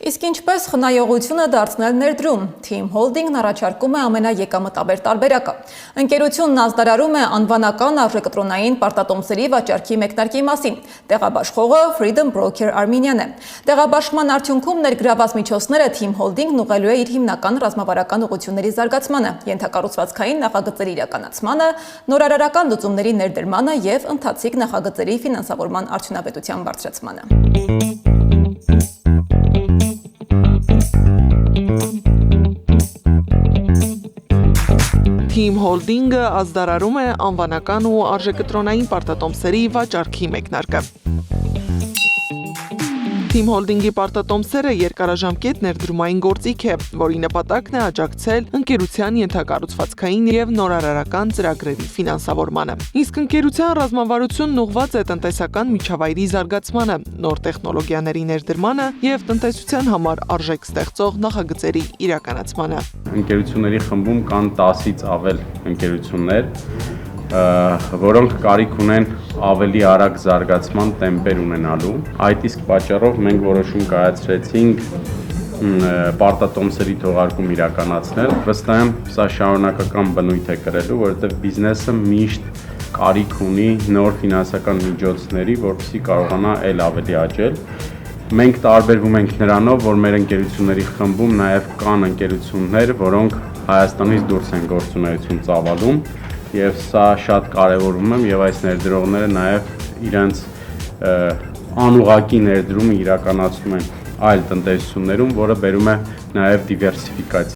Իսկ ինչպես խնայողությունը դարձնել ներդրում, Team Holding-ն առաջարկում է ամենաեկամտաբեր տարբերակը։ Ընկերությունն ազդարարում է անվանական արժեկտրոնային պարտատոմսերի վաճառքի մեկնարկի մասին։ Տեղաբաշխողը Freedom Broker Armenian է։ Տեղաբաշխման արդյունքում ներգրաված միջոցները Team Holding-ն ուղղելու է իր հիմնական ռազմավարական ուղղությունների զարգացմանը, ենթակառուցվածքային նախագծերի իրականացմանը, նորարարական լուծումների ներդրմանը և ընթացիկ նախագծերի ֆինանսավորման արդյունավետության բարձրացմանը։ Team Holding-ը ազդարարում է անվանական ու արժեկտրոնային պարտատոմսերի վաճառքի մեկնարկը։ Team Holding-ի պարտատոմսերը երկարաժամկետ ներդրումային գործիք է, որի նպատակն է աջակցել ընկերության ենթակառուցվածքային և նորարարական ծրագրերի ֆինանսավորմանը։ Իսկ ընկերության ռազմավարությունն ուղղված է տնտեսական միջավայրի զարգացմանը, նոր տեխնոլոգիաների ներդրմանը և տնտեսության համար արժեք ստեղծող նախագծերի իրականացմանը։ Ընկերությունների խմբում կան 10-ից ավել ընկերություններ, որոնք կարիք ունեն ավելի արագ զարգացման տեմպեր ունենալու։ Այդ իսկ պատճառով մենք որոշում կայացրեցինք պարտատոմսերի թողարկում իրականացնել։ Վստահ եմ, սա շարունակական բնույթ է կրելու, որովհետև բիզնեսը միշտ կարիք ունի նոր ֆինանսական միջոցների, որպեսզի կարողանա էլ ավելի աճել։ Մենք տարբերվում ենք նրանով, որ մեր ընկերությունների խմբում նաև կան ընկերություններ, որոնք Հայաստանից դուրս են գործունեություն ծավալում, եւ սա շատ կարևորում եմ, եւ այս ներդրողները նաև իրենց անուղղակի ներդրումը իրականացնում են այլ տնտեսություններում, որը բերում է նաև դիվերսիֆիկացիա։